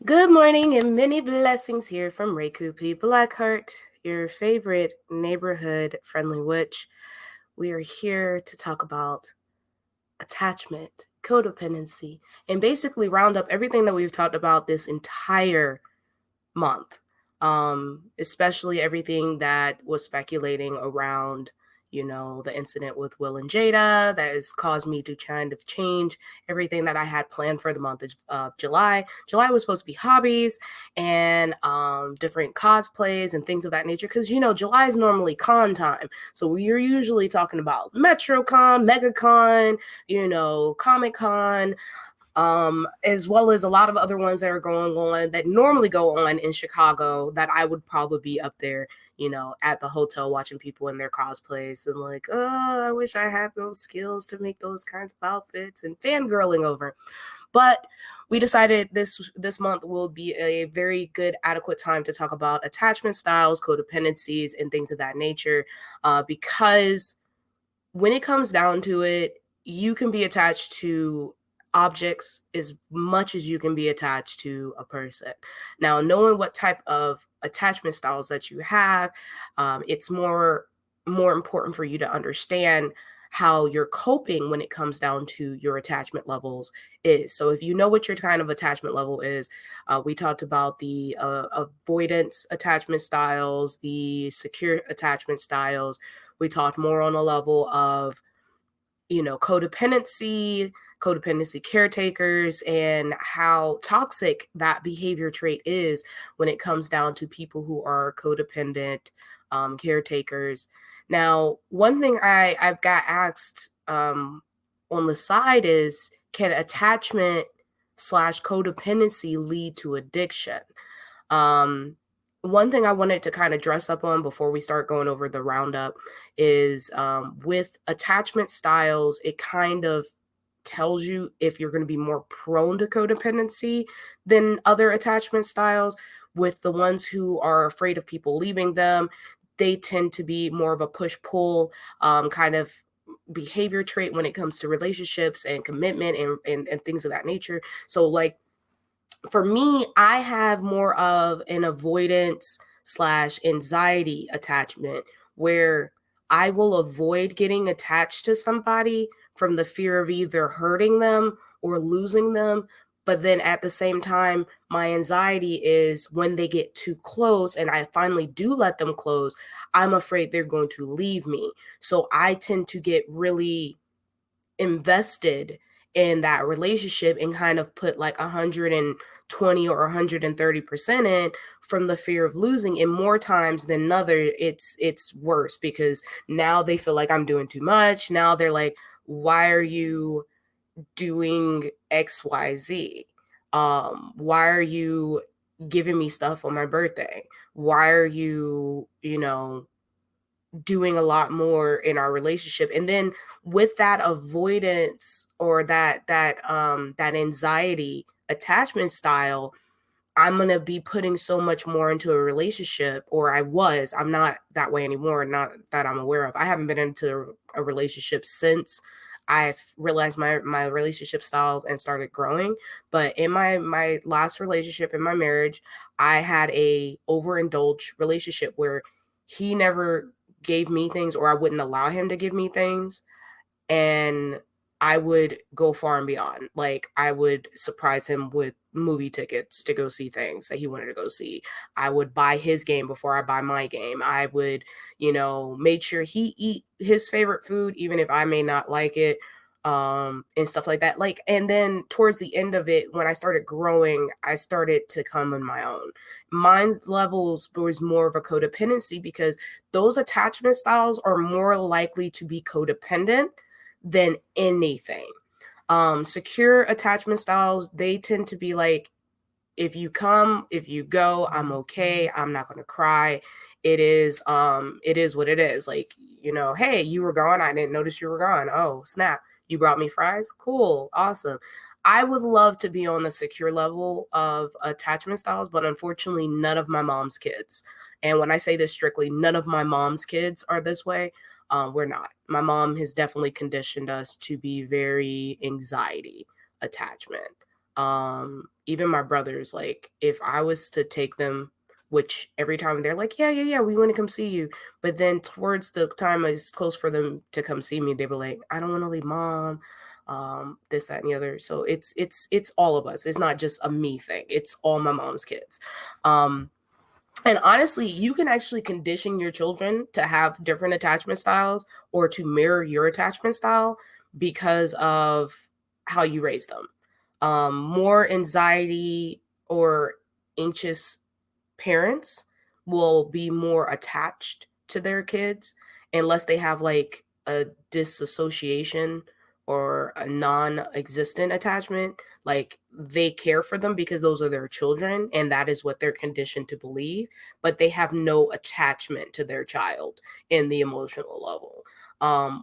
Good morning and many blessings here from Reku P. Blackheart, your favorite neighborhood friendly witch. We are here to talk about attachment, codependency, and basically round up everything that we've talked about this entire month. Especially everything that was speculating around, the incident with Will and Jada that has caused me to kind of change everything that I had planned for the month of July. July was supposed to be hobbies and different cosplays and things of that nature because, July is normally con time. So we're usually talking about MetroCon, MegaCon, Comic Con, as well as a lot of other ones that are going on that normally go on in Chicago that I would probably be up there, at the hotel watching people in their cosplays and like, oh, I wish I had those skills to make those kinds of outfits and fangirling over. But we decided this month will be a very good, adequate time to talk about attachment styles, codependencies, and things of that nature, because when it comes down to it, you can be attached to objects as much as you can be attached to a person. Now, knowing what type of attachment styles that you have, it's more important for you to understand how you're coping when it comes down to your attachment levels is. So if you know what your kind of attachment level is, we talked about the avoidance attachment styles, the secure attachment styles. We talked more on a level of, codependency caretakers, and how toxic that behavior trait is when it comes down to people who are codependent caretakers. Now, one thing I've got asked on the side is, can attachment slash codependency lead to addiction? Um, One thing I wanted to kind of dress up on before we start going over the roundup is, with attachment styles, it kind of tells you if you're going to be more prone to codependency than other attachment styles. With the ones who are afraid of people leaving them, they tend to be more of a push pull kind of behavior trait when it comes to relationships and commitment and things of that nature. So, like, for me, I have more of an avoidance slash anxiety attachment where I will avoid getting attached to somebody from the fear of either hurting them or losing them. But then at the same time, my anxiety is when they get too close and I finally do let them close, I'm afraid they're going to leave me. So I tend to get really invested in that relationship and kind of put like 120 or 130% in from the fear of losing. And more times than other, it's worse because now they feel like I'm doing too much. Now they're like, why are you doing XYZ? Why are you giving me stuff on my birthday? Why are you, doing a lot more in our relationship? And then with that avoidance or that anxiety attachment style, I'm going to be putting so much more into a relationship, or I'm not that way anymore, not that I'm aware of. I haven't been into a relationship since I've realized my relationship styles and started growing. But in my last relationship, in my marriage, I had a overindulged relationship where he never gave me things, or I wouldn't allow him to give me things, and I would go far and beyond. Like, I would surprise him with movie tickets to go see things that he wanted to go see. I would buy his game before I buy my game. I would, make sure he eat his favorite food even if I may not like it, and stuff like that. Like, and then towards the end of it, when I started growing, I started to come on my own. Mine levels was more of a codependency because those attachment styles are more likely to be codependent than anything. Secure attachment styles, they tend to be like, if you come, if you go, I'm okay. I'm not gonna cry. It is what it is. Like, hey, you were gone. I didn't notice you were gone. Oh, snap. You brought me fries? Cool, awesome. I would love to be on the secure level of attachment styles, but unfortunately, none of my mom's kids. And when I say this strictly, none of my mom's kids are this way. We're not. My mom has definitely conditioned us to be very anxiety attachment. Even my brothers, like if I was to take them, which every time they're like, yeah, yeah, yeah, we want to come see you. But then towards the time it's close for them to come see me, they were like, I don't want to leave mom, this, that, and the other. So it's all of us. It's not just a me thing. It's all my mom's kids. And honestly, you can actually condition your children to have different attachment styles or to mirror your attachment style because of how you raise them. More anxiety or anxious parents will be more attached to their kids unless they have like a disassociation or a non-existent attachment. Like they care for them because those are their children and that is what they're conditioned to believe, but they have no attachment to their child in the emotional level.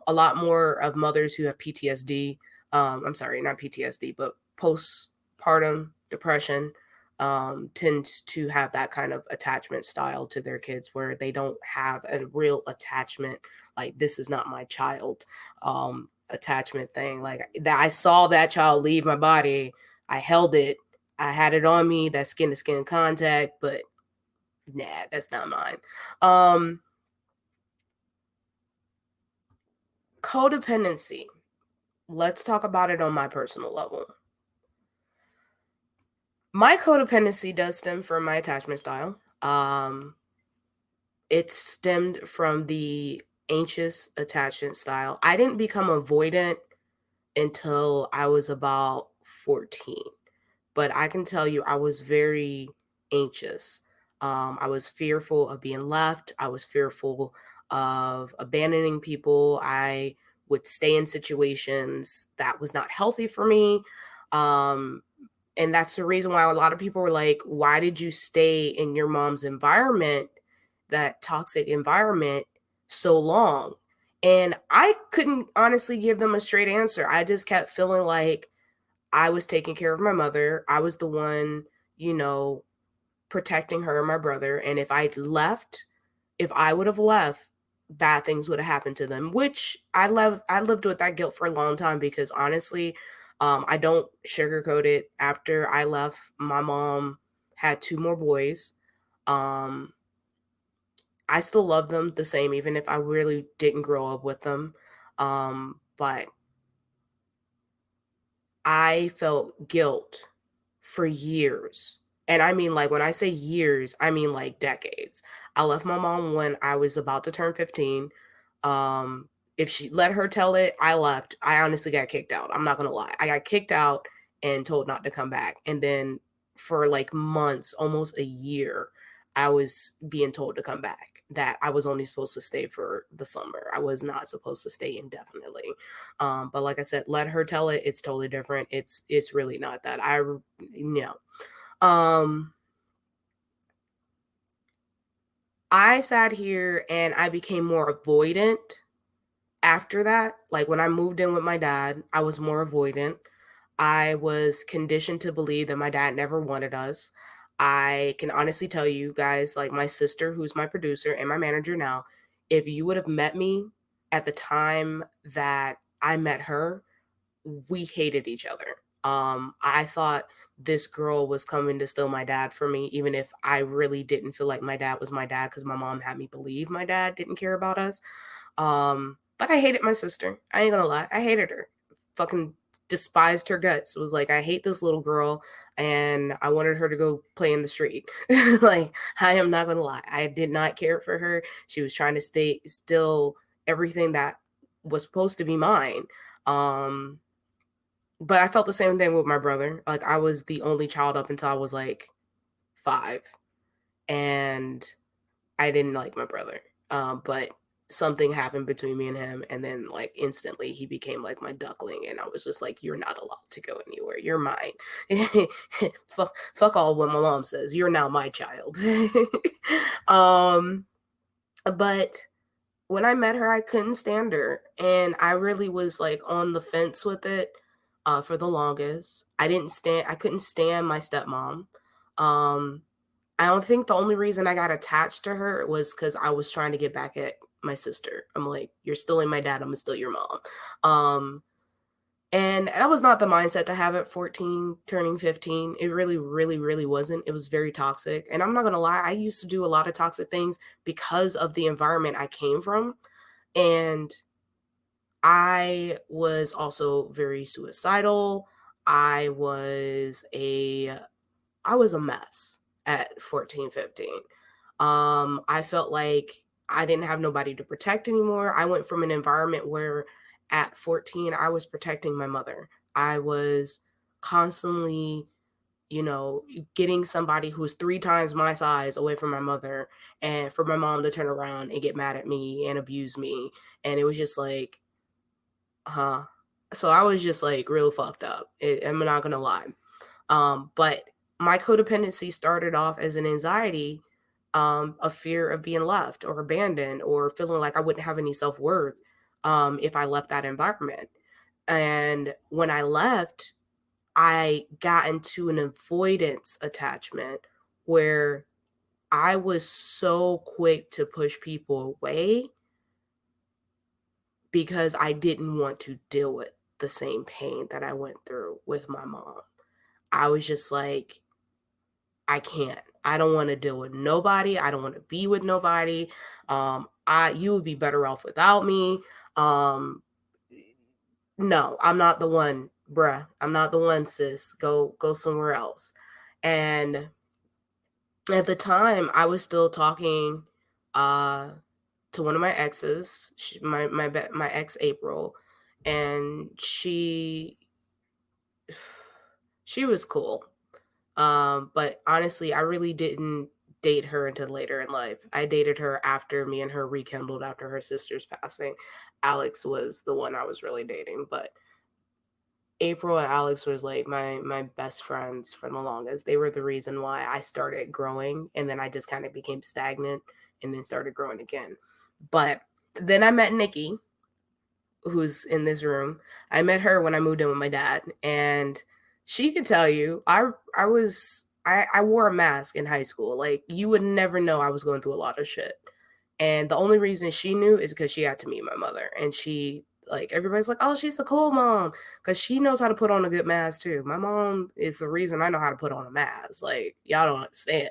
A lot more of mothers who have PTSD, I'm sorry, not PTSD, but postpartum depression, tend to have that kind of attachment style to their kids where they don't have a real attachment, like this is not my child, attachment thing. Like that, I saw that child leave my body, I held it, I had it on me, that skin to skin contact, but nah, that's not mine. Um, Codependency. Let's talk about it on my personal level. My codependency does stem from my attachment style. It stemmed from the anxious attachment style. I didn't become avoidant until I was about 14. But I can tell you, I was very anxious. I was fearful of being left. I was fearful of abandoning people. I would stay in situations that was not healthy for me. Um, and that's the reason why a lot of people were like, why did you stay in your mom's environment, that toxic environment, so long? And I couldn't honestly give them a straight answer. I just kept feeling like I was taking care of my mother. I was the one, you know, protecting her and my brother. And if I would have left, bad things would have happened to them, which I lived with that guilt for a long time because honestly, I don't sugarcoat it. After I left, my mom had two more boys. Um, I still love them the same, even if I really didn't grow up with them. But I felt guilt for years. And I mean, like, when I say years, I mean like decades. I left my mom when I was about to turn 15. Um, if she let her tell it, I left. I honestly got kicked out. I'm not gonna lie. I got kicked out and told not to come back. And then for like months, almost a year, I was being told to come back. That I was only supposed to stay for the summer. I was not supposed to stay indefinitely. But like I said, let her tell it. It's totally different. It's really not that. Um, I sat here and I became more avoidant after that. Like when I moved in with my dad, I was more avoidant. I was conditioned to believe that my dad never wanted us. I can honestly tell you guys, like my sister, who's my producer and my manager now, if you would have met me at the time that I met her, we hated each other. I thought this girl was coming to steal my dad from me, even if I really didn't feel like my dad was my dad because my mom had me believe my dad didn't care about us. But I hated my sister. I ain't gonna lie. I hated her. Fucking despised her guts. It was like, I hate this little girl and I wanted her to go play in the street. Like, I am not gonna lie. I did not care for her. She was trying to stay still everything that was supposed to be mine. Um, but I felt the same thing with my brother. Like I was the only child up until I was like 5. And I didn't like my brother. But something happened between me and him, and then like instantly he became like my duckling, and I was just like, "You're not allowed to go anywhere. You're mine." Fuck all what my mom says. You're now my child. um, but when I met her, I couldn't stand her, and I really was like on the fence with it for the longest. I couldn't stand my stepmom. Um, I don't think the only reason I got attached to her was because I was trying to get back at my sister. I'm like, you're stealing my dad, I'm gonna steal your mom. Um, And that was not the mindset to have at 14, turning 15. It really, really, really wasn't. It was very toxic. And I'm not going to lie, I used to do a lot of toxic things because of the environment I came from. And I was also very suicidal. I was a I was a mess at 14, 15. I felt like I didn't have nobody to protect anymore. I went from an environment where at 14 I was protecting my mother. I was constantly, you know, getting somebody who was 3 times my size away from my mother, and for my mom to turn around and get mad at me and abuse me. And it was just like, huh. So I was just like real fucked up. I'm not gonna lie. But my codependency started off as an anxiety, a fear of being left or abandoned or feeling like I wouldn't have any self worth if I left that environment. And when I left, I got into an avoidance attachment where I was so quick to push people away because I didn't want to deal with the same pain that I went through with my mom. I was just like, I can't. I don't want to deal with nobody. I don't want to be with nobody. You would be better off without me. Um, no, I'm not the one, bruh. I'm not the one, sis. Go somewhere else. And at the time, I was still talking uh to one of my exes, my ex April, and she was cool. But honestly, I really didn't date her until later in life. I dated her after me and her rekindled after her sister's passing. Alex was the one I was really dating, but April and Alex was like my best friends for the longest. They were the reason why I started growing, and then I just kind of became stagnant and then started growing again. But then I met Nikki, who's in this room. I met her when I moved in with my dad, and she could tell you I wore a mask in high school. Like, you would never know I was going through a lot of shit. And the only reason she knew is because she got to meet my mother, and she, like, everybody's like, "Oh, she's a cool mom," because she knows how to put on a good mask too. My mom is the reason I know how to put on a mask. Like, y'all don't understand.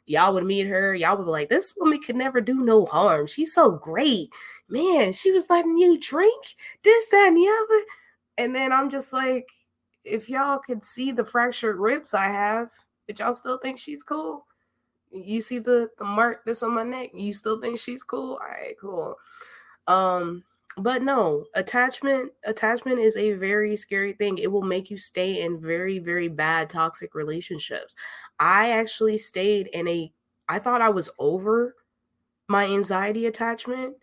Y'all would meet her, y'all would be like, "This woman could never do no harm. She's so great, man. She was letting you drink this, that, and the other." And then I'm just like, if y'all could see the fractured ribs I have, but y'all still think she's cool? You see the mark that's on my neck? You still think she's cool? All right, cool. Um, but no, attachment is a very scary thing. It will make you stay in very, very bad toxic relationships. I actually stayed in a I thought I was over my anxiety attachment.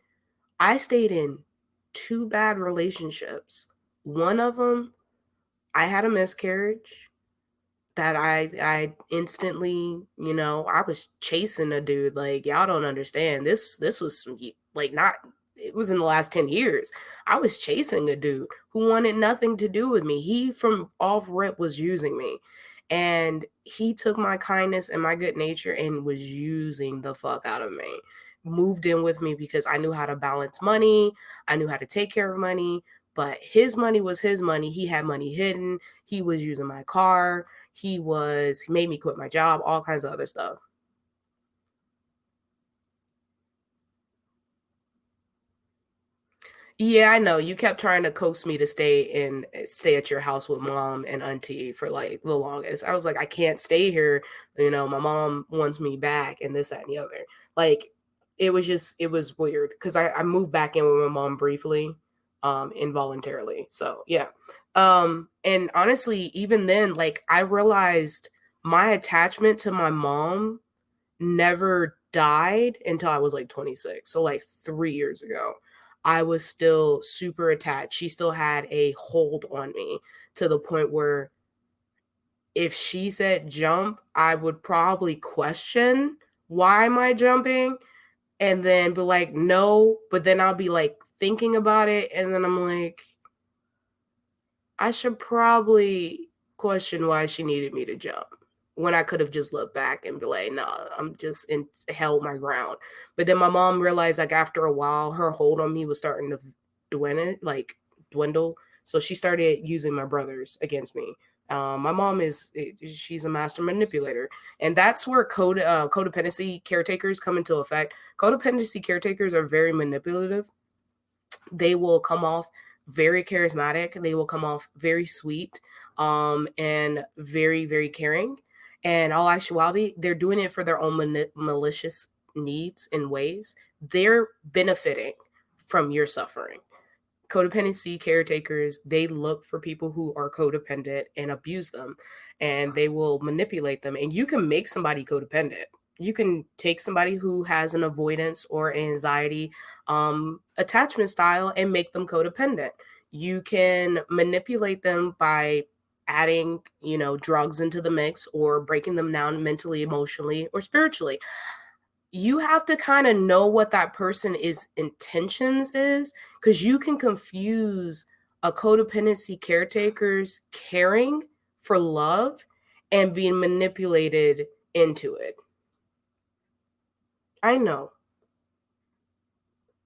I stayed in 2 bad relationships. One of them, I had a miscarriage that I instantly, I was chasing a dude. Like, y'all don't understand. This was like, not it was in the last 10 years. I was chasing a dude who wanted nothing to do with me. He from off rip was using me. And he took my kindness and my good nature and was using the fuck out of me. Moved in with me because I knew how to balance money. I knew how to take care of money, but his money was his money. He had money hidden. He was using my car. He made me quit my job, all kinds of other stuff. Yeah, I know. You kept trying to coax me to stay at your house with mom and auntie for like the longest. I was like, I can't stay here. My mom wants me back and this, that, and the other. Like, it was weird because I moved back in with my mom briefly, involuntarily. So yeah. And honestly, even then, like, I realized my attachment to my mom never died until I was like 26. So like 3 years ago. I was still super attached. She still had a hold on me to the point where if she said jump, I would probably question, why am I jumping? And then be like, no, but then I'll be like thinking about it, and then I'm like, I should probably question why she needed me to jump when I could have just looked back and be like, no, I'm just held my ground. But then my mom realized, like, after a while, her hold on me was starting to dwindle. So she started using my brothers against me. My mom she's a master manipulator, and that's where codependency caretakers come into effect. Codependency caretakers are very manipulative. They will come off very charismatic. They will come off very sweet, and very, very caring. And all actuality, they're doing it for their own malicious needs and ways. They're benefiting from your suffering. Codependency caretakers, they look for people who are codependent and abuse them, and they will manipulate them. And you can make somebody codependent. You can take somebody who has an avoidance or anxiety attachment style and make them codependent. You can manipulate them by adding, drugs into the mix, or breaking them down mentally, emotionally, or spiritually. You have to kind of know what that person is intentions is, because you can confuse a codependency caretaker's caring for love and being manipulated into it. I know.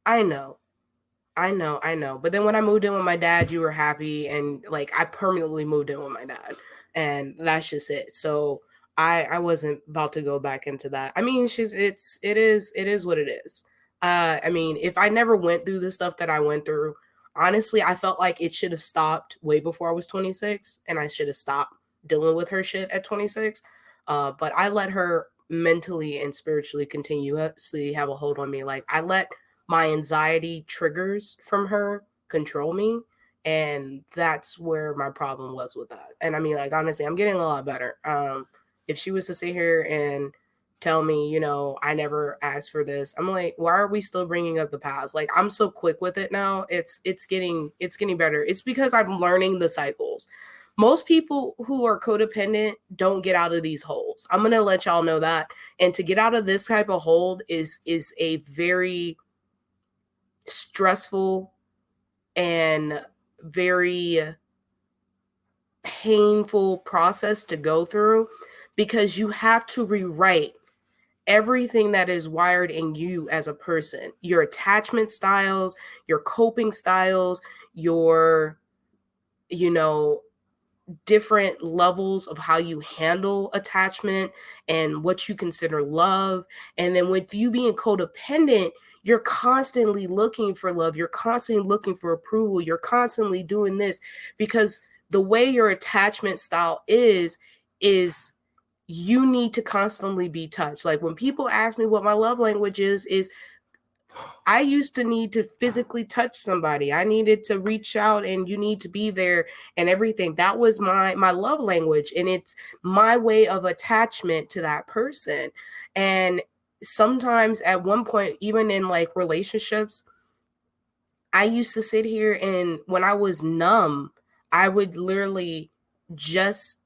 I know. I know. But then when I moved in with my dad, you were happy, and like I permanently moved in with my dad, and that's just it. So I wasn't about to go back into that. I mean, it is what it is. I mean, if I never went through the stuff that I went through, honestly, I felt like it should have stopped way before I was 26, and I should have stopped dealing with her shit at 26. But I let her mentally and spiritually continuously have a hold on me. Like I let my anxiety triggers from her control me, and that's where my problem was with that. And I mean, like, honestly, I'm getting a lot better. If she was to sit here and tell me, I never asked for this, I'm like, why are we still bringing up the past? Like, I'm so quick with it now. It's getting better. It's because I'm learning the cycles. Most people who are codependent don't get out of these holes. I'm gonna let y'all know that. And to get out of this type of hold is a very stressful and very painful process to go through, because you have to rewrite everything that is wired in you as a person, your attachment styles, your coping styles, your you know different levels of how you handle attachment and what you consider love. And then with you being codependent, you're constantly looking for love, you're constantly looking for approval, you're constantly doing this because the way your attachment style is you need to constantly be touched. Like when people ask me what my love language is I used to need to physically touch somebody. I needed to reach out and you need to be there and everything. That was my love language, and it's my way of attachment to that person. And sometimes at one point, even in like relationships, I used to sit here and when I was numb, I would literally just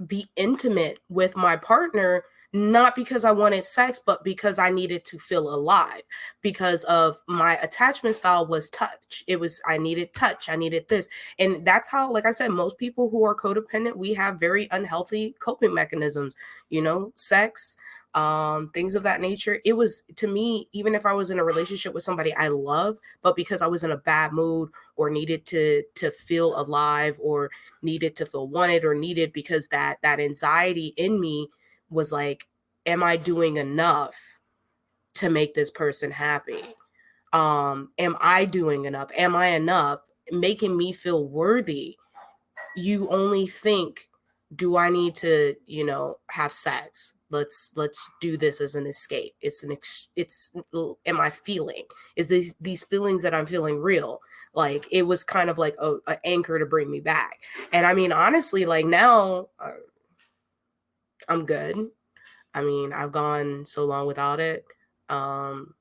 be intimate with my partner, not because I wanted sex, but because I needed to feel alive, because of my attachment style was touch. It was, I needed touch, I needed this. And that's how, like I said, most people who are codependent, we have very unhealthy coping mechanisms, sex, things of that nature. It was, to me, even if I was in a relationship with somebody I love, but because I was in a bad mood or needed to feel alive or needed to feel wanted or needed, because that anxiety in me was like, am I doing enough to make this person happy? Am I doing enough? Am I enough? Making me feel worthy. You only think, do I need to, have sex? Let's do this as an escape. It's am I feeling? Is these feelings that I'm feeling real? Like it was kind of like a anchor to bring me back. And I mean, honestly, like now I'm good. I mean, I've gone so long without it. Um,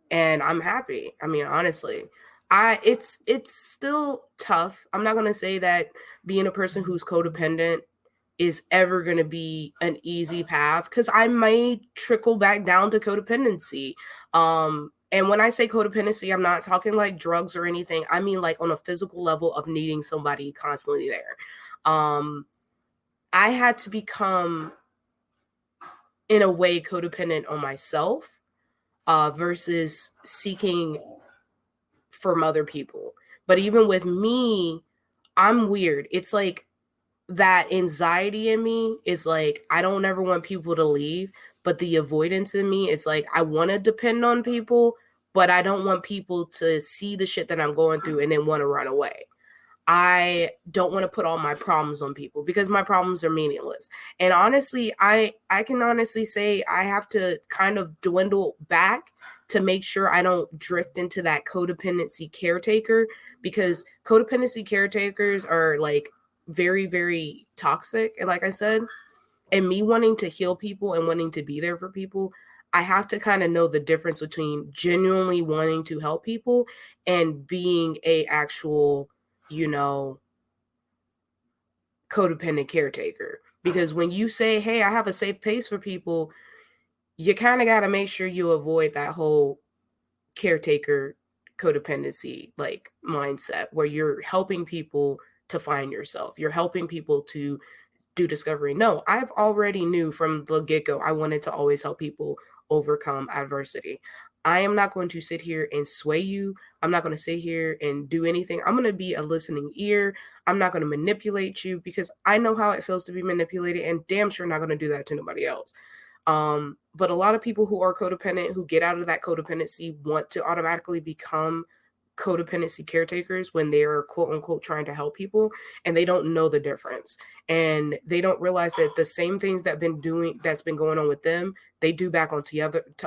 and I'm happy. I mean, honestly, it's still tough. I'm not gonna say that being a person who's codependent is ever gonna be an easy path, because I may trickle back down to codependency. And when I say codependency, I'm not talking like drugs or anything. I mean like on a physical level of needing somebody constantly there. I had to become, in a way, codependent on myself versus seeking from other people. But even with me, I'm weird. It's like that anxiety in me is like, I don't ever want people to leave, but the avoidance in me is like, I want to depend on people, but I don't want people to see the shit that I'm going through and then want to run away. I don't want to put all my problems on people because my problems are meaningless. And honestly, I can honestly say I have to kind of dwindle back to make sure I don't drift into that codependency caretaker, because codependency caretakers are like very, very toxic. And like I said, and me wanting to heal people and wanting to be there for people, I have to kind of know the difference between genuinely wanting to help people and being a actual, you know, codependent caretaker. Because when you say, hey, I have a safe place for people, you kind of got to make sure you avoid that whole caretaker codependency like mindset where you're helping people to find yourself. You're helping people to do discovery. No, I've already knew from the get-go I wanted to always help people overcome adversity. I am not going to sit here and sway you. I'm not going to sit here and do anything. I'm going to be a listening ear. I'm not going to manipulate you because I know how it feels to be manipulated, and damn sure not going to do that to nobody else. But a lot of people who are codependent, who get out of that codependency, want to automatically become codependency caretakers when they're quote unquote trying to help people, and they don't know the difference, and they don't realize that the same things that's been going on with them, they do back onto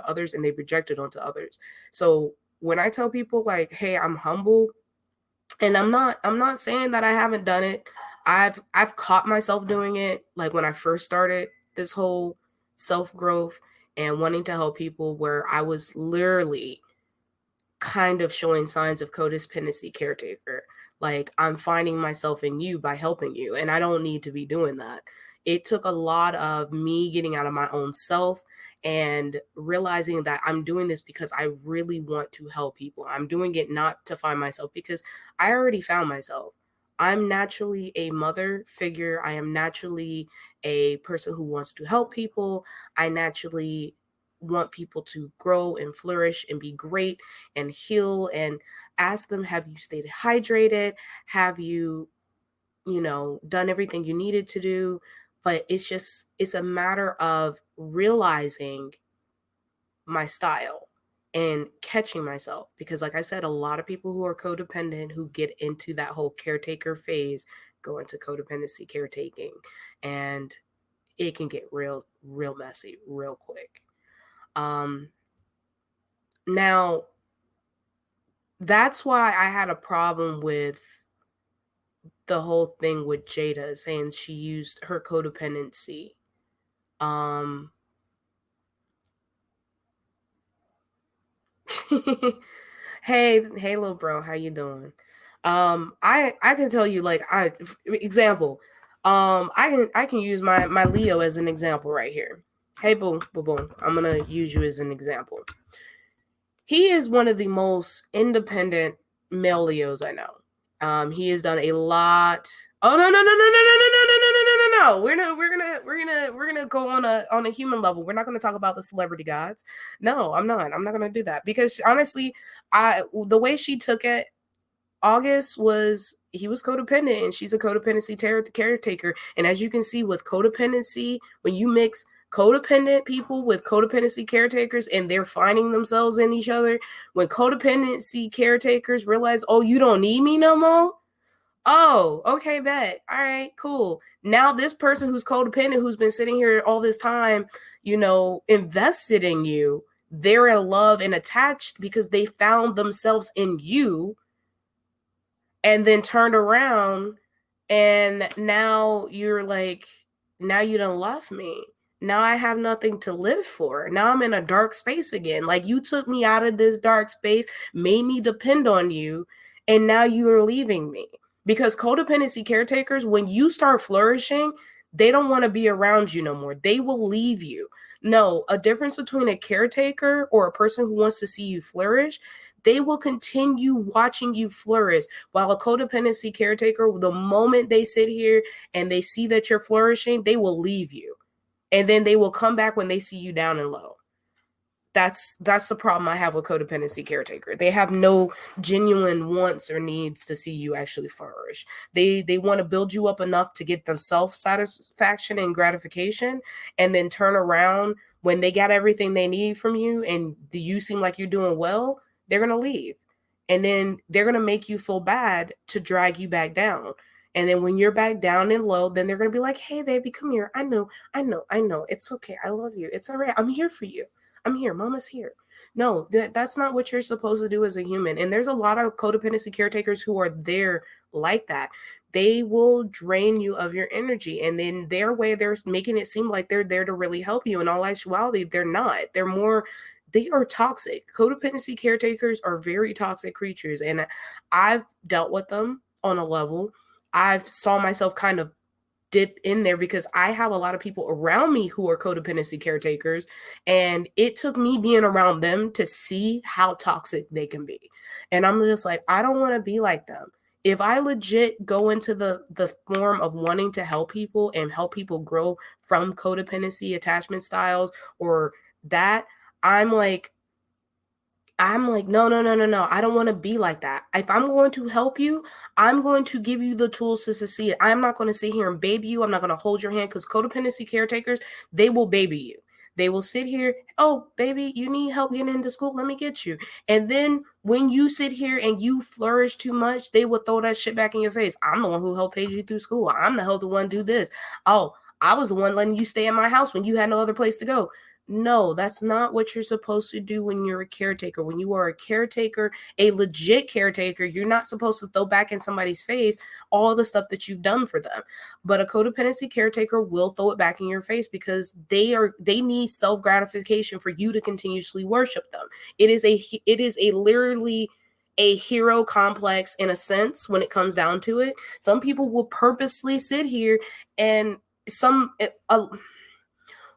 others, and they project it onto others. So when I tell people like, hey, I'm humble, and I'm not saying that I haven't done it. I've caught myself doing it, like when I first started this whole self-growth and wanting to help people, where I was literally kind of showing signs of codependency caretaker. Like, I'm finding myself in you by helping you, and I don't need to be doing that. It took a lot of me getting out of my own self and realizing that I'm doing this because I really want to help people. I'm doing it not to find myself, because I already found myself. I'm naturally a mother figure. I am naturally a person who wants to help people. I naturally want people to grow and flourish and be great and heal, and ask them, have you stayed hydrated? Have you, done everything you needed to do? But it's a matter of realizing my style and catching myself, because like I said, a lot of people who are codependent, who get into that whole caretaker phase, go into codependency caretaking, and it can get real messy real quick. Now, that's why I had a problem with the whole thing with Jada saying she used her codependency. Um hey little bro, how you doing? I can tell you, like, example. I can use my Leo as an example right here. Hey boo, boo boo. I'm going to use you as an example. He is one of the most independent male Leos I know. He has done a lot. Oh, no, no, no, no, no, no, no, no, no, no, no, no, no, no. We're gonna go on a human level. We're not gonna talk about the celebrity gods. No, I'm not. I'm not gonna do that, because honestly, the way she took it, August was he was codependent, and she's a codependency caretaker. And as you can see with codependency, when you mix codependent people with codependency caretakers and they're finding themselves in each other, when codependency caretakers realize, oh, you don't need me no more. Oh, okay, bet. All right, cool. Now this person who's codependent, who's been sitting here all this time, invested in you, they're in love and attached because they found themselves in you, and then turned around, and now you're like, now you don't love me. Now I have nothing to live for. Now I'm in a dark space again. Like, you took me out of this dark space, made me depend on you, and now you are leaving me. Because codependency caretakers, when you start flourishing, they don't want to be around you no more. They will leave you. No, a difference between a caretaker or a person who wants to see you flourish, they will continue watching you flourish. While a codependency caretaker, the moment they sit here and they see that you're flourishing, they will leave you. And then they will come back when they see you down and low. That's the problem I have with codependency caretaker. They have no genuine wants or needs to see you actually flourish. They want to build you up enough to get the self satisfaction and gratification, and then turn around when they got everything they need from you and you seem like you're doing well. They're gonna leave, and then they're gonna make you feel bad to drag you back down. And then when you're back down and low, then they're gonna be like, "Hey, baby, come here. I know. It's okay. I love you. It's all right. I'm here for you. I'm here. Mama's here." No, that's not what you're supposed to do as a human. And there's a lot of codependency caretakers who are there like that. They will drain you of your energy. And then their way, they're making it seem like they're there to really help you. In all actuality, they're not. They are toxic. Codependency caretakers are very toxic creatures. And I've dealt with them on a level. I've saw myself kind of dip in there because I have a lot of people around me who are codependency caretakers, and it took me being around them to see how toxic they can be. And I'm just like, I don't want to be like them. If I legit go into the form of wanting to help people and help people grow from codependency attachment styles or that, I'm like no, no, no, no, no. I don't want to be like that. If I'm going to help you, I'm going to give you the tools to succeed. I'm not going to sit here and baby you. I'm not going to hold your hand, because codependency caretakers, they will baby you. They will sit here, "Oh, baby, you need help getting into school? Let me get you." And then when you sit here and you flourish too much, they will throw that shit back in your face. "I'm the one who helped pay you through school. I'm the help the one do this. Oh, I was the one letting you stay at my house when you had no other place to go." No, that's not what you're supposed to do when you're a caretaker. When you are a caretaker, a legit caretaker, you're not supposed to throw back in somebody's face all the stuff that you've done for them. But a codependency caretaker will throw it back in your face because they need self-gratification for you to continuously worship them. It is a literally a hero complex in a sense when it comes down to it. Some people will purposely sit here and some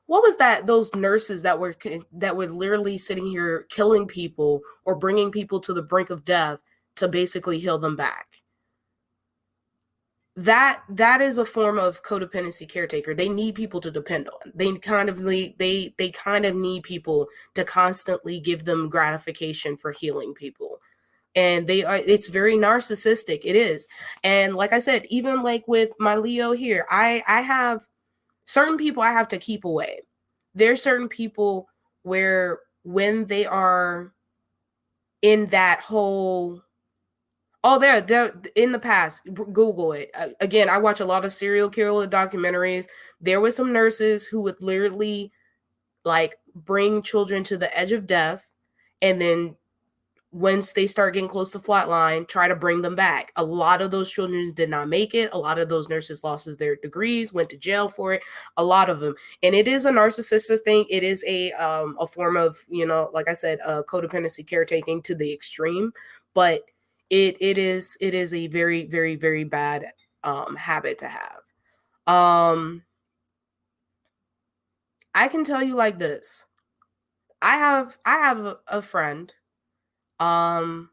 what was that, those nurses that were literally sitting here killing people or bringing people to the brink of death to basically heal them back? That is a form of codependency caretaker. They need people to depend on. They kind of need people to constantly give them gratification for healing people. And it's very narcissistic. It is. And like I said, even like with my Leo here, I have certain people I have to keep away. There's certain people where when they are in that whole, oh, they're in the past, Google it. Again, I watch a lot of serial killer documentaries. There were some nurses who would literally like bring children to the edge of death, and then once they start getting close to flatline, try to bring them back. A lot of those children did not make it. A lot of those nurses lost their degrees, went to jail for it. A lot of them, and it is a narcissistic thing. It is a form of, like I said, codependency caretaking to the extreme. But it is a very, very, very bad habit to have. I can tell you like this. I have a friend. Um,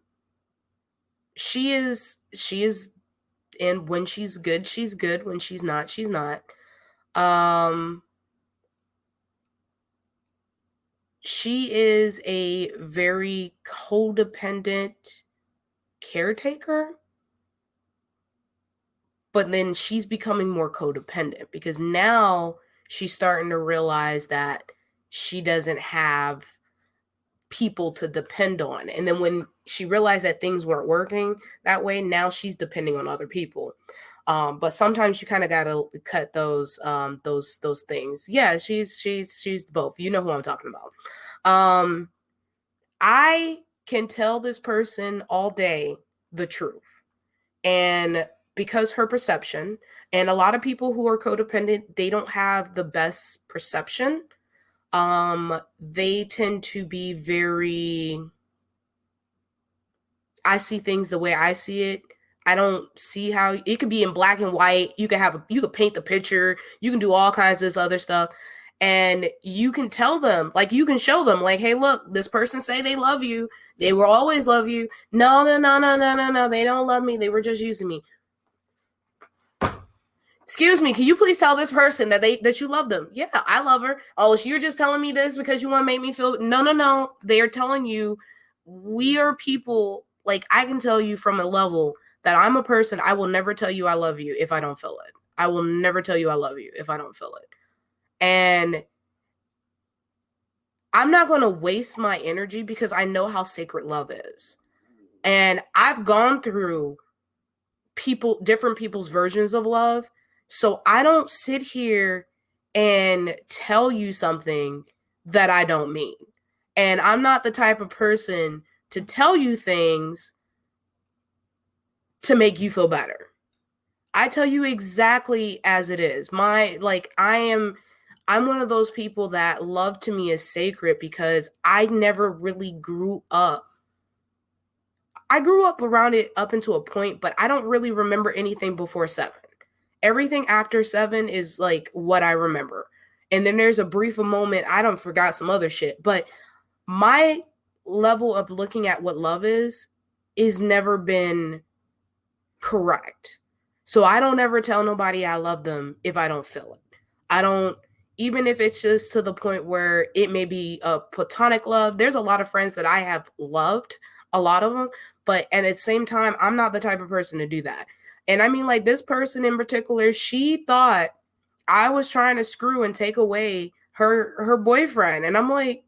she is, and when she's good, she's good. When she's not, she's not. Um, she is a very codependent caretaker, but then she's becoming more codependent because now she's starting to realize that she doesn't have people to depend on. And then when she realized that things weren't working that way, now she's depending on other people. But sometimes you kind of gotta cut those things. Yeah, she's both. You know who I'm talking about. I can tell this person all day the truth. And because her perception, and a lot of people who are codependent, they don't have the best perception. They tend to be very, I see things the way I see it. I don't see how it could be in black and white. You could paint the picture. You can do all kinds of this other stuff. And you can tell them, like you can show them, like, "Hey, look, this person say they love you. They will always love you." No, no, no, no, no, no, no. They don't love me. They were just using me. Excuse me, can you please tell this person that you love them? Yeah, I love her. Oh, so you're just telling me this because you want to make me feel no, no, no. They are telling you we are people. Like, I can tell you from a level that I'm a person, I will never tell you I love you if I don't feel it. I will never tell you I love you if I don't feel it. And I'm not going to waste my energy because I know how sacred love is. And I've gone through different people's versions of love. So I don't sit here and tell you something that I don't mean. And I'm not the type of person to tell you things to make you feel better. I tell you exactly as it is. I'm one of those people that love to me is sacred because I never really grew up. I grew up around it up until a point, but I don't really remember anything before 7. Everything after 7 is like what I remember. And then there's a brief moment, I don't forgot some other shit, but my level of looking at what love is never been correct. So I don't ever tell nobody I love them if I don't feel it. I don't, even if it's just to the point where it may be a platonic love. There's a lot of friends that I have loved, a lot of them, but and at the same time, I'm not the type of person to do that. And I mean, like this person in particular, she thought I was trying to screw and take away her boyfriend. And I'm like,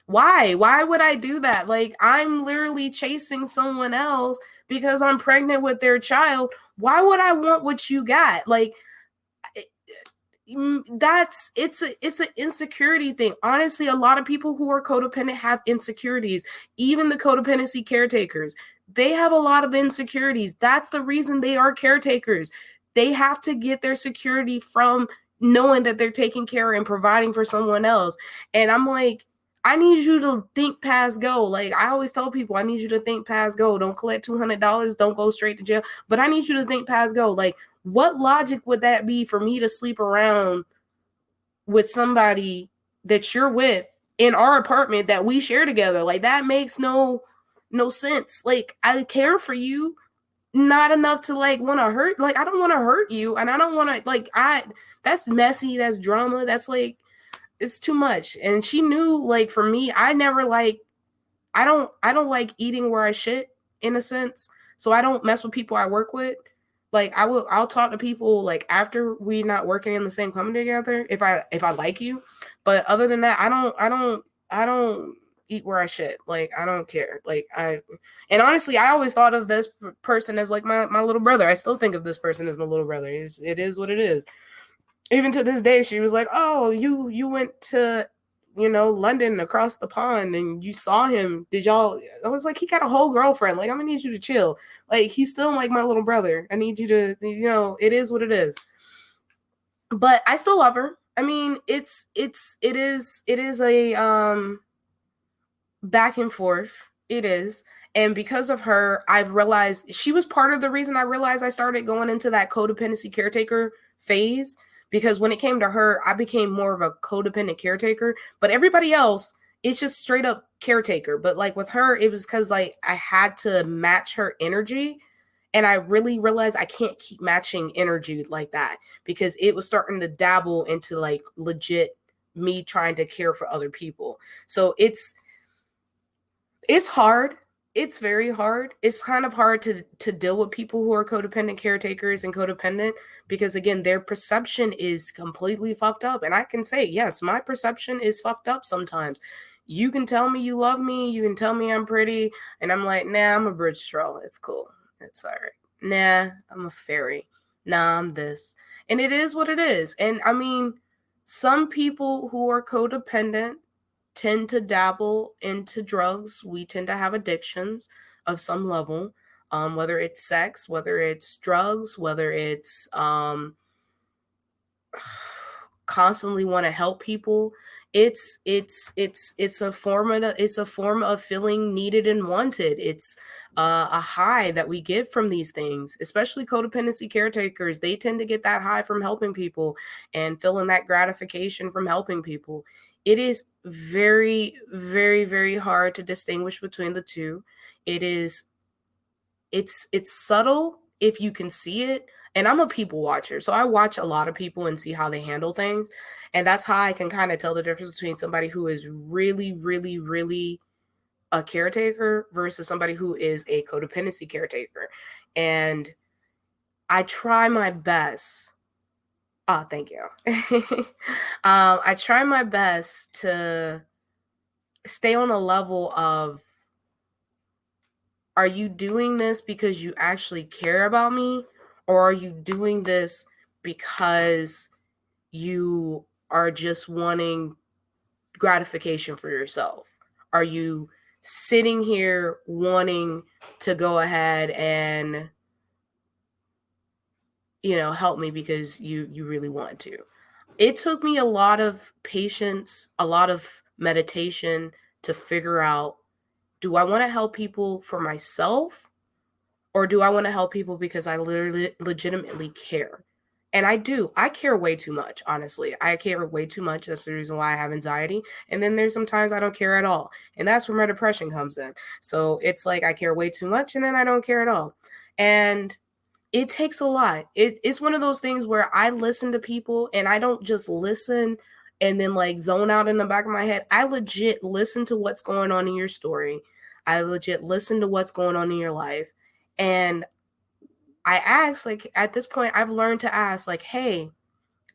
why? Why would I do that? Like, I'm literally chasing someone else because I'm pregnant with their child. Why would I want what you got? Like, it's an insecurity thing. Honestly, a lot of people who are codependent have insecurities. Even the codependency caretakers, they have a lot of insecurities. That's the reason they are caretakers. They have to get their security from knowing that they're taking care and providing for someone else. And I'm like, I need you to think past go. Like I always tell people, I need you to think past go. Don't collect $200. Don't go straight to jail. But I need you to think past go. Like, what logic would that be for me to sleep around with somebody that you're with in our apartment that we share together? Like that makes no sense. Like I care for you, not enough to like want to hurt. Like I don't want to hurt you, and I don't want to like that's messy. That's drama. That's like it's too much. And she knew like for me, I never like I don't like eating where I shit in a sense. So I don't mess with people I work with. Like I'll talk to people like after we not working in the same company together if I like you. But other than that, I don't eat where I shit. Like I don't care. And honestly, I always thought of this person as like my little brother. I still think of this person as my little brother. It is what it is. Even to this day, she was like, "Oh, you went to London across the pond and you saw him. Did y'all?" I was like, "He got a whole girlfriend. Like, I'm gonna need you to chill. Like, he's still like my little brother. I need you to, it is what it is." But I still love her. I mean, it is a back and forth. It is. And because of her, I've realized she was part of the reason I realized I started going into that codependency caretaker phase. Because when it came to her, I became more of a codependent caretaker. But everybody else, it's just straight up caretaker. But like with her, it was because like I had to match her energy. And I really realized I can't keep matching energy like that because it was starting to dabble into like legit me trying to care for other people. So it's hard. It's very hard. It's kind of hard to deal with people who are codependent caretakers and codependent because again, their perception is completely fucked up. And I can say, yes, my perception is fucked up sometimes. You can tell me you love me, you can tell me I'm pretty, and I'm like, nah, I'm a bridge troll. It's cool. It's all right. Nah, I'm a fairy. Nah, I'm this. And it is what it is. And I mean, some people who are codependent tend to dabble into drugs. We tend to have addictions of some level, whether it's sex, whether it's drugs, whether it's constantly want to help people. It's a form of feeling needed and wanted. It's a high that we get from these things, especially codependency caretakers. They tend to get that high from helping people and feeling that gratification from helping people. It is very, very, very hard to distinguish between the two. It's subtle if you can see it, And I'm a people watcher. So I watch a lot of people and see how they handle things. And that's how I can kind of tell the difference between somebody who is really, really, really a caretaker versus somebody who is a codependency caretaker. And I try my best. Oh, thank you. I try my best to stay on a level of, are you doing this because you actually care about me? Or are you doing this because you are just wanting gratification for yourself? Are you sitting here wanting to go ahead and, help me because you really want to? It took me a lot of patience, a lot of meditation to figure out, do I want to help people for myself, or do I want to help people because I literally legitimately care? And I do. I care way too much, honestly. I care way too much. That's the reason why I have anxiety. And then there's sometimes I don't care at all. And that's where my depression comes in. So it's like I care way too much and then I don't care at all. And it takes a lot. It's one of those things where I listen to people and I don't just listen and then like zone out in the back of my head. I legit listen to what's going on in your story. I legit listen to what's going on in your life. And I ask, like, at this point, I've learned to ask, like, hey,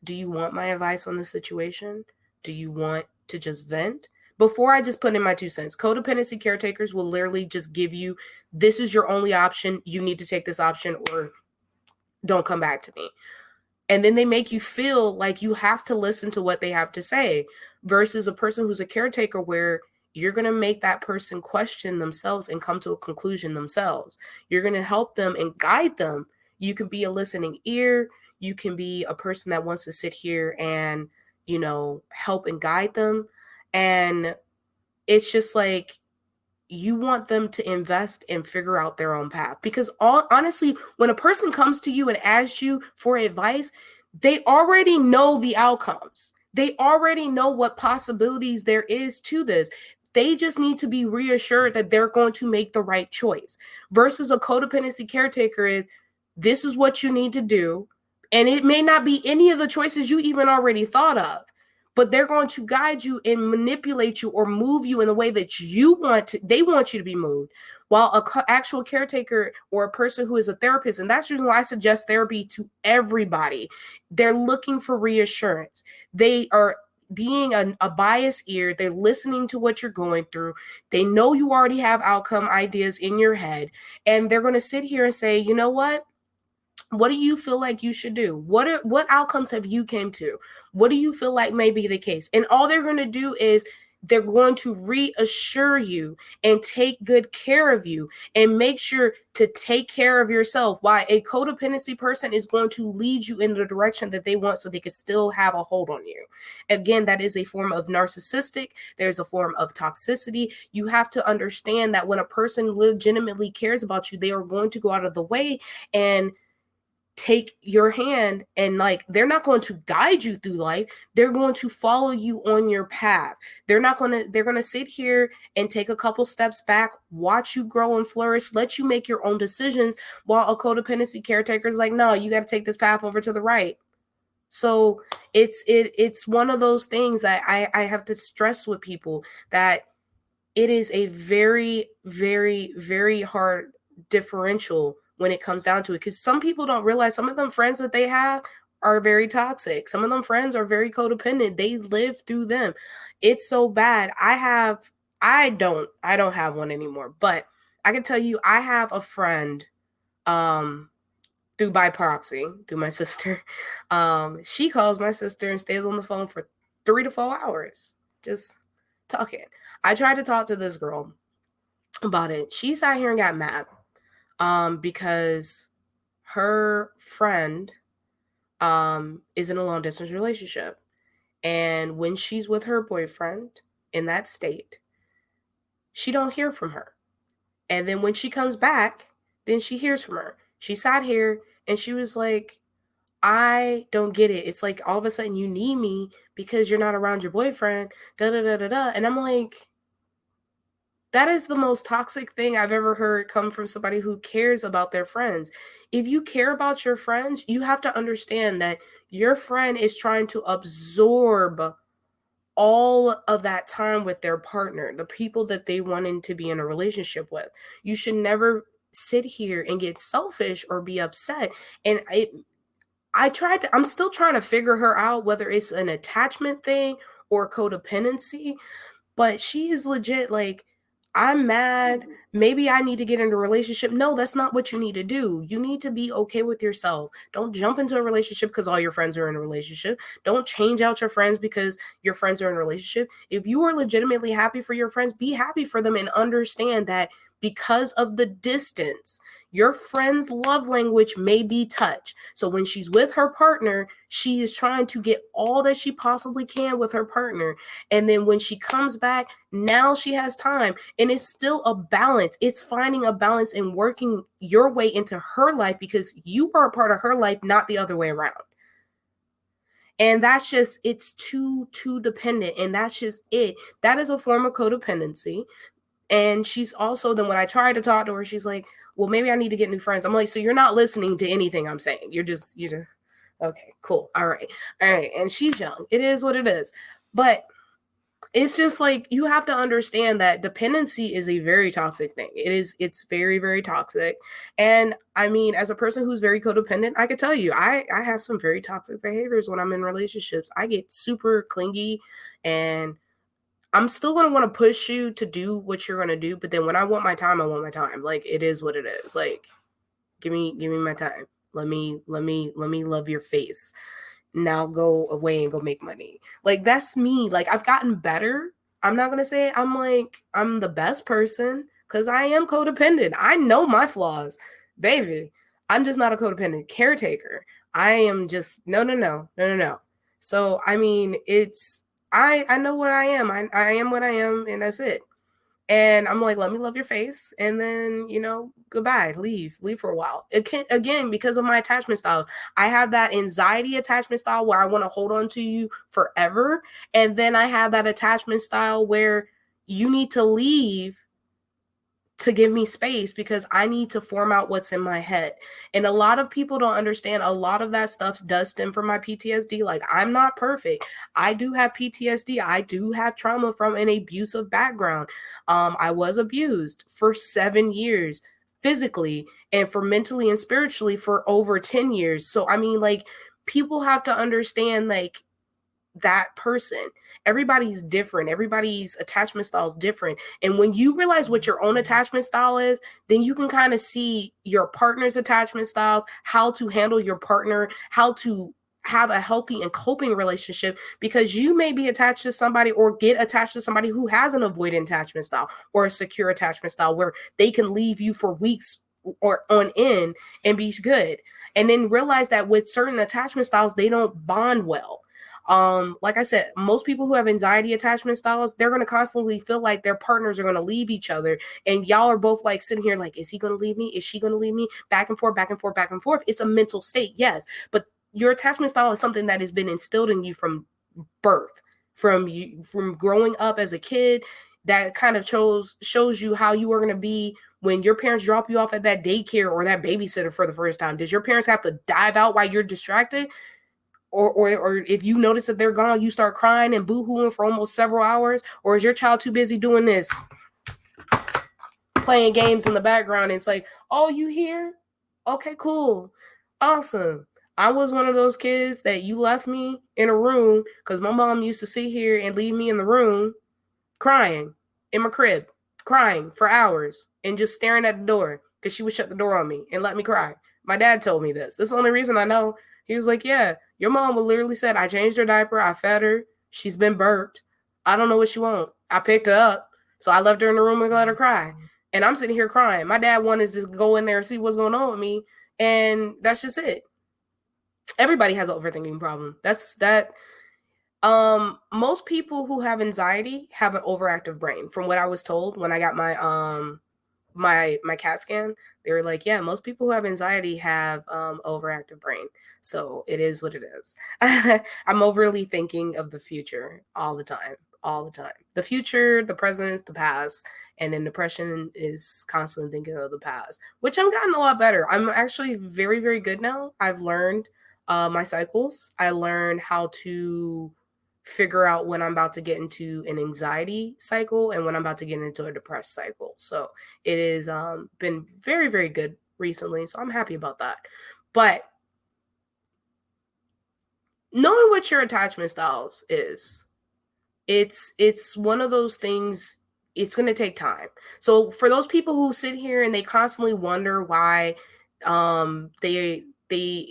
do you want my advice on the situation? Do you want to just vent? Before I just put in my 2 cents, codependency caretakers will literally just give you, this is your only option. You need to take this option or don't come back to me. And then they make you feel like you have to listen to what they have to say, versus a person who's a caretaker where you're going to make that person question themselves and come to a conclusion themselves. You're going to help them and guide them. You can be a listening ear. You can be a person that wants to sit here and, help and guide them. And it's just like, you want them to invest and figure out their own path, because honestly, when a person comes to you and asks you for advice, they already know the outcomes. They already know what possibilities there is to this. They just need to be reassured that they're going to make the right choice, versus a codependency caretaker is, this is what you need to do, and it may not be any of the choices you even already thought of, but they're going to guide you and manipulate you or move you in the way that you want to. They want you to be moved. While actual caretaker or a person who is a therapist, and that's the reason why I suggest therapy to everybody, they're looking for reassurance. They are being a biased ear. They're listening to what you're going through. They know you already have outcome ideas in your head, and they're going to sit here and say, you know what do you feel like you should do? What outcomes have you came to? What do you feel like may be the case? And all they're going to do is they're going to reassure you and take good care of you and make sure to take care of yourself. Why a codependency person is going to lead you in the direction that they want so they can still have a hold on you. Again, that is a form of narcissistic. There's a form of toxicity. You have to understand that when a person legitimately cares about you, they are going to go out of the way and take your hand, and like, they're not going to guide you through life. They're going to follow you on your path. They're going to sit here and take a couple steps back, watch you grow and flourish, let you make your own decisions, while a codependency caretaker is like, no, you got to take this path over to the right. So it's one of those things that I have to stress with people, that it is a very, very, very hard differential when it comes down to it. Because some people don't realize some of them friends that they have are very toxic. Some of them friends are very codependent. They live through them. It's so bad. I don't have one anymore, but I can tell you I have a friend through by proxy, through my sister. She calls my sister and stays on the phone for 3 to 4 hours. Just talking. I tried to talk to this girl about it. She sat here and got mad because her friend is in a long distance relationship. And when she's with her boyfriend in that state, she don't hear from her. And then when she comes back, then she hears from her. She sat here and she was like, I don't get it. It's like all of a sudden you need me because you're not around your boyfriend. Da da da da da. And I'm like, That is the most toxic thing I've ever heard come from somebody who cares about their friends. If you care about your friends, you have to understand that your friend is trying to absorb all of that time with their partner, the people that they wanted to be in a relationship with. You should never sit here and get selfish or be upset. And I'm still trying to figure her out whether it's an attachment thing or codependency, but she is legit like, I'm mad. Maybe I need to get in a relationship. No, that's not what you need to do. You need to be okay with yourself. Don't jump into a relationship because all your friends are in a relationship. Don't change out your friends because your friends are in a relationship. If you are legitimately happy for your friends, be happy for them and understand that because of the distance, your friend's love language may be touch. So when she's with her partner, she is trying to get all that she possibly can with her partner. And then when she comes back, now she has time. And it's still a balance. It's finding a balance and working your way into her life because you are a part of her life, not the other way around. And that's just, it's too dependent. And that's just it. That is a form of codependency. And she's also, then when I try to talk to her, she's like, well, maybe I need to get new friends. I'm like, so you're not listening to anything I'm saying. You're just, okay, cool. All right. And she's young. It is what it is. But it's just like, you have to understand that dependency is a very toxic thing. It's very, very toxic. And I mean, as a person who's very codependent, I could tell you, I have some very toxic behaviors when I'm in relationships. I get super clingy, and I'm still going to want to push you to do what you're going to do. But then when I want my time, I want my time. Like, it is what it is. Like, give me my time. Let me love your face. Now go away and go make money. Like, that's me. Like, I've gotten better. I'm not going to say I'm the best person, because I am codependent. I know my flaws, baby. I'm just not a codependent caretaker. I am just, no. So, I mean, I know what I am. I am what I am, and that's it. And I'm like, let me love your face, and then, goodbye, leave for a while. It can, again, because of my attachment styles. I have that anxiety attachment style where I want to hold on to you forever, and then I have that attachment style where you need to leave to give me space because I need to form out what's in my head. And a lot of people don't understand, a lot of that stuff does stem from my PTSD. Like, I'm not perfect. I do have PTSD. I do have trauma from an abusive background. I was abused for 7 years physically, and for mentally and spiritually for over 10 years. So, I mean, like, people have to understand, like, that person. Everybody's different. Everybody's attachment style is different. And when you realize what your own attachment style is, then you can kind of see your partner's attachment styles, how to handle your partner, how to have a healthy and coping relationship, because you may be attached to somebody or get attached to somebody who has an avoidant attachment style or a secure attachment style where they can leave you for weeks or on end and be good. And then realize that with certain attachment styles, they don't bond well. Like I said, most people who have anxiety attachment styles, they're going to constantly feel like their partners are going to leave each other, and y'all are both like sitting here like, is he going to leave me, is she going to leave me, back and forth, back and forth, back and forth. It's a mental state, yes, but your attachment style is something that has been instilled in you from birth, from growing up as a kid. That kind of shows you how you are going to be when your parents drop you off at that daycare or that babysitter for the first time. Does your parents have to dive out while you're distracted? Or if you notice that they're gone, you start crying and boo-hooing for almost several hours? Or is your child too busy doing this, playing games in the background? And it's like, oh, you here? Okay, cool. Awesome. I was one of those kids that you left me in a room because my mom used to sit here and leave me in the room crying in my crib, crying for hours and just staring at the door because she would shut the door on me and let me cry. My dad told me this. This is the only reason I know. He was like, yeah, your mom would literally said, I changed her diaper. I fed her. She's been burped. I don't know what she want. I picked her up. So I left her in the room and let her cry. And I'm sitting here crying. My dad wanted to go in there and see what's going on with me. And that's just it. Everybody has an overthinking problem. Most people who have anxiety have an overactive brain. From what I was told when I got my CAT scan, they were like, yeah, most people who have anxiety have overactive brain. So it is what it is. I'm overly thinking of the future all the time. all the time. The future, the present, the past, and then depression is constantly thinking of the past, which I'm gotten a lot better. I'm actually very, very good now. I've learned my cycles. I learned how to figure out when I'm about to get into an anxiety cycle and when I'm about to get into a depressed cycle. So it has been very, very good recently. So I'm happy about that. But knowing what your attachment styles is, it's one of those things. It's going to take time. So for those people who sit here and they constantly wonder why they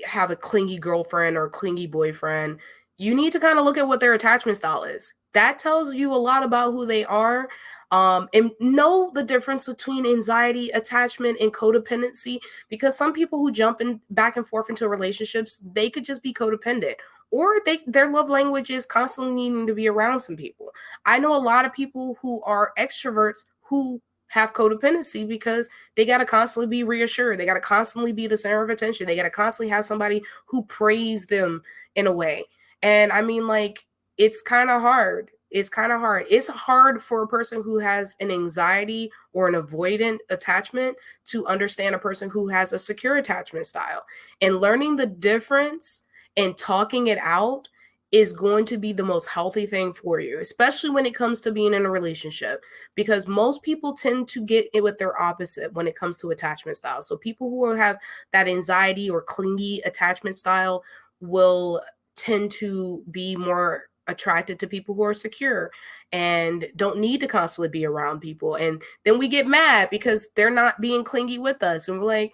have a clingy girlfriend or a clingy boyfriend, you need to kind of look at what their attachment style is. That tells you a lot about who they are. And know the difference between anxiety, attachment, and codependency, because some people who jump in back and forth into relationships, they could just be codependent, or their love language is constantly needing to be around some people. I know a lot of people who are extroverts who have codependency because they got to constantly be reassured. They got to constantly be the center of attention. They got to constantly have somebody who praise them in a way. And I mean, like, it's kind of hard. It's kind of hard. It's hard for a person who has an anxiety or an avoidant attachment to understand a person who has a secure attachment style. And learning the difference and talking it out is going to be the most healthy thing for you, especially when it comes to being in a relationship, because most people tend to get it with their opposite when it comes to attachment style. So people who have that anxiety or clingy attachment style will tend to be more attracted to people who are secure and don't need to constantly be around people. And then we get mad because they're not being clingy with us. And we're like,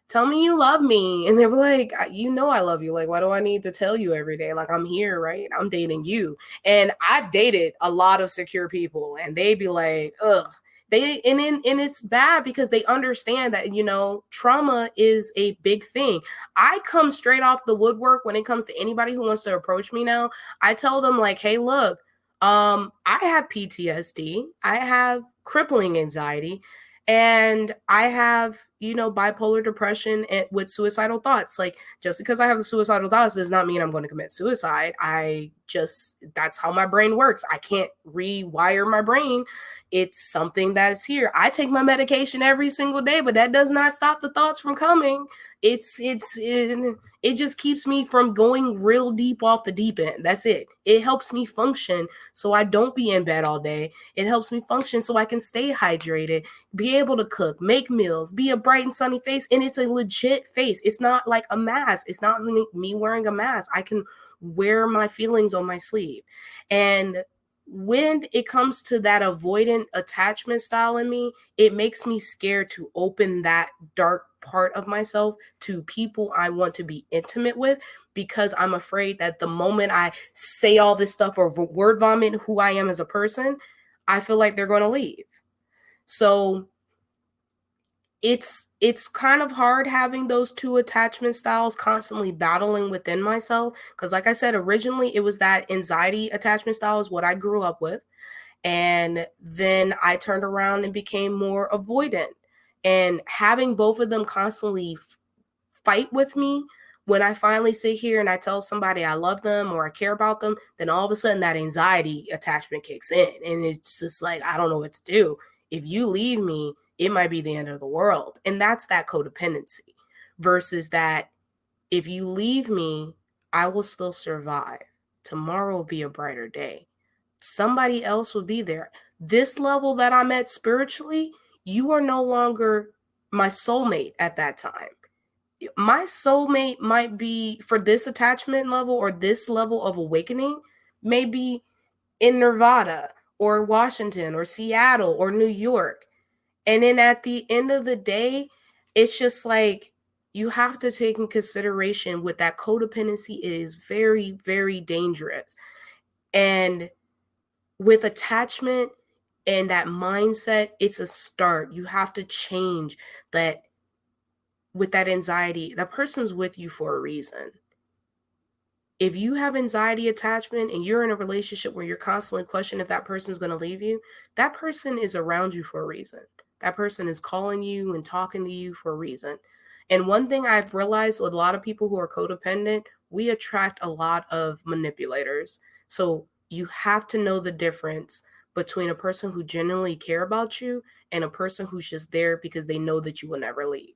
tell me you love me. And they were like, you know, I love you. Like, why do I need to tell you every day? Like, I'm here, right? I'm dating you. And I've dated a lot of secure people, and they be like, ugh. And it's bad because they understand that, you know, trauma is a big thing. I come straight off the woodwork when it comes to anybody who wants to approach me now. I tell them, like, hey, look, I have PTSD. I have crippling anxiety, and I have, you know, bipolar depression with suicidal thoughts. Like, just because I have the suicidal thoughts does not mean I'm going to commit suicide. That's how my brain works. I can't rewire my brain. It's something that's here. I take my medication every single day, but that does not stop the thoughts from coming. It just keeps me from going real deep off the deep end. That's it. It helps me function so I don't be in bed all day. It helps me function so I can stay hydrated, be able to cook, make meals, be a bright and sunny face. And it's a legit face. It's not like a mask. It's not me wearing a mask. I can wear my feelings on my sleeve. And when it comes to that avoidant attachment style in me, it makes me scared to open that dark part of myself to people I want to be intimate with, because I'm afraid that the moment I say all this stuff or word vomit who I am as a person, I feel like they're going to leave. So it's kind of hard having those two attachment styles constantly battling within myself, because like I said, originally it was that anxiety attachment style is what I grew up with, and then I turned around and became more avoidant, and having both of them constantly fight with me. When I finally sit here and I tell somebody I love them or I care about them, then all of a sudden that anxiety attachment kicks in. And it's just like, I don't know what to do. If you leave me, it might be the end of the world. And that's that codependency versus that if you leave me, I will still survive. Tomorrow will be a brighter day. Somebody else will be there. This level that I'm at spiritually, you are no longer my soulmate at that time. My soulmate might be, for this attachment level or this level of awakening, maybe in Nevada or Washington or Seattle or New York. And then at the end of the day, it's just like you have to take in consideration with that codependency. It is very, very dangerous. And with attachment and that mindset, it's a start. You have to change that. With that anxiety, that person's with you for a reason. If you have anxiety attachment and you're in a relationship where you're constantly questioning if that person's going to leave you, that person is around you for a reason. That person is calling you and talking to you for a reason. And one thing I've realized with a lot of people who are codependent, we attract a lot of manipulators. So You have to know the difference between a person who genuinely care about you and a person who's just there because they know that you will never leave.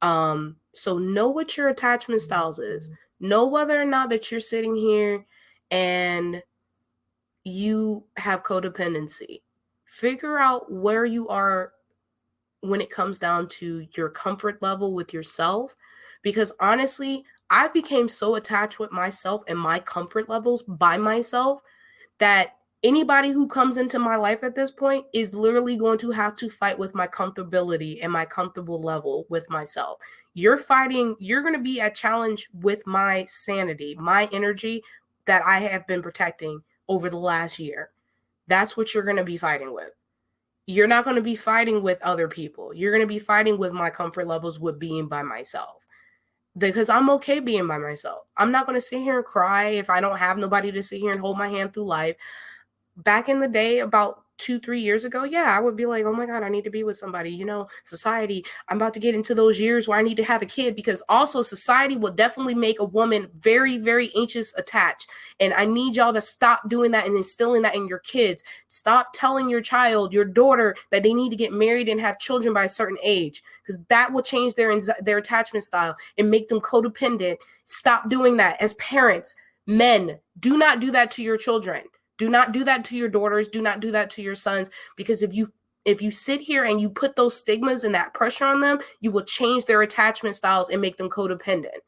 So know what your attachment styles is. Know whether or not that you're sitting here and you have codependency. Figure out where you are when it comes down to your comfort level with yourself. Because honestly, I became so attached with myself and my comfort levels by myself that anybody who comes into my life at this point is literally going to have to fight with my comfortability and my comfortable level with myself. You're going to be at challenge with my sanity, my energy that I have been protecting over the last year. That's what you're going to be fighting with. You're not going to be fighting with other people. You're going to be fighting with my comfort levels with being by myself. Because I'm okay being by myself. I'm not going to sit here and cry if I don't have nobody to sit here and hold my hand through life. Back in the day, about 2-3 years ago, yeah, I would be like, oh my God, I need to be with somebody. Society, I'm about to get into those years where I need to have a kid, because also society will definitely make a woman very, very anxious attached. And I need y'all to stop doing that and instilling that in your kids. Stop telling your child, your daughter, that they need to get married and have children by a certain age, because that will change their attachment style and make them codependent. Stop doing that. As parents, men, do not do that to your children. Do not do that to your daughters. Do not do that to your sons, because if you sit here and you put those stigmas and that pressure on them, you will change their attachment styles and make them codependent.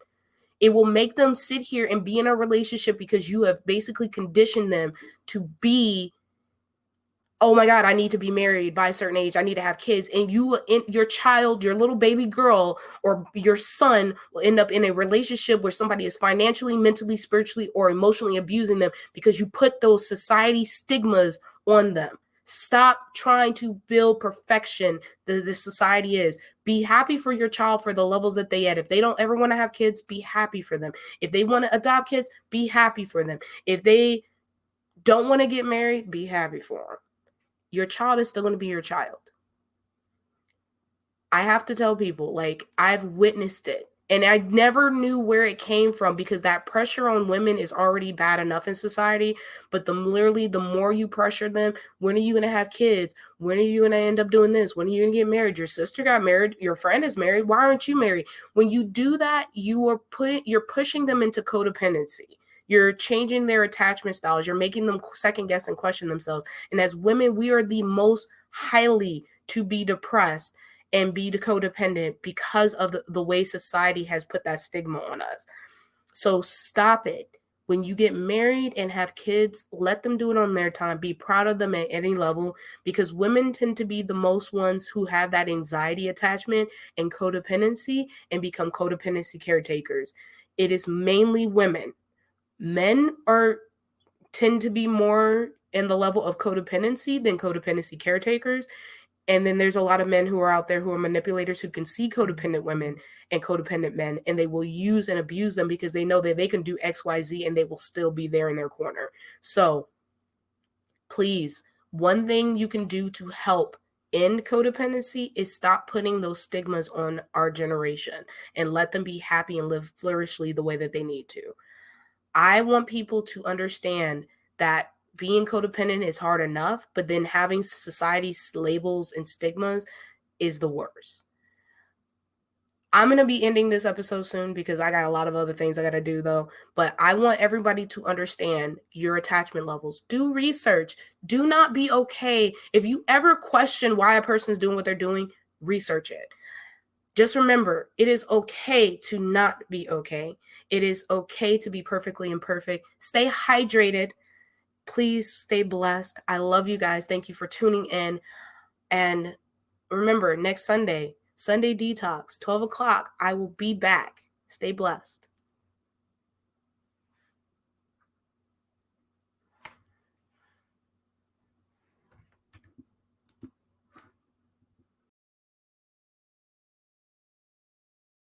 It will make them sit here and be in a relationship because you have basically conditioned them to be, oh my God, I need to be married by a certain age. I need to have kids. And your child, your little baby girl or your son will end up in a relationship where somebody is financially, mentally, spiritually, or emotionally abusing them because you put those society stigmas on them. Stop trying to build perfection that this society is. Be happy for your child for the levels that they at. If they don't ever want to have kids, be happy for them. If they want to adopt kids, be happy for them. If they don't want to get married, be happy for them. Your child is still going to be your child. I have to tell people, like, I've witnessed it. And I never knew where it came from, because that pressure on women is already bad enough in society. But the more you pressure them, when are you going to have kids? When are you going to end up doing this? When are you going to get married? Your sister got married. Your friend is married. Why aren't you married? When you do that, you're pushing them into codependency. You're changing their attachment styles. You're making them second guess and question themselves. And as women, we are the most highly to be depressed and be codependent because of the way society has put that stigma on us. So stop it. When you get married and have kids, let them do it on their time. Be proud of them at any level, because women tend to be the most ones who have that anxiety attachment and codependency and become codependency caretakers. It is mainly women. Men tend to be more in the level of codependency than codependency caretakers. And then there's a lot of men who are out there who are manipulators, who can see codependent women and codependent men, and they will use and abuse them because they know that they can do XYZ and they will still be there in their corner. So please, one thing you can do to help end codependency is stop putting those stigmas on our generation and let them be happy and live flourishly the way that they need to. I want people to understand that being codependent is hard enough, but then having society's labels and stigmas is the worst. I'm going to be ending this episode soon because I got a lot of other things I got to do though. But I want everybody to understand your attachment levels. Do research. Do not be okay. If you ever question why a person's doing what they're doing, research it. Just remember, it is okay to not be okay. It is okay to be perfectly imperfect. Stay hydrated. Please stay blessed. I love you guys. Thank you for tuning in. And remember, next Sunday Detox, 12 o'clock, I will be back. Stay blessed.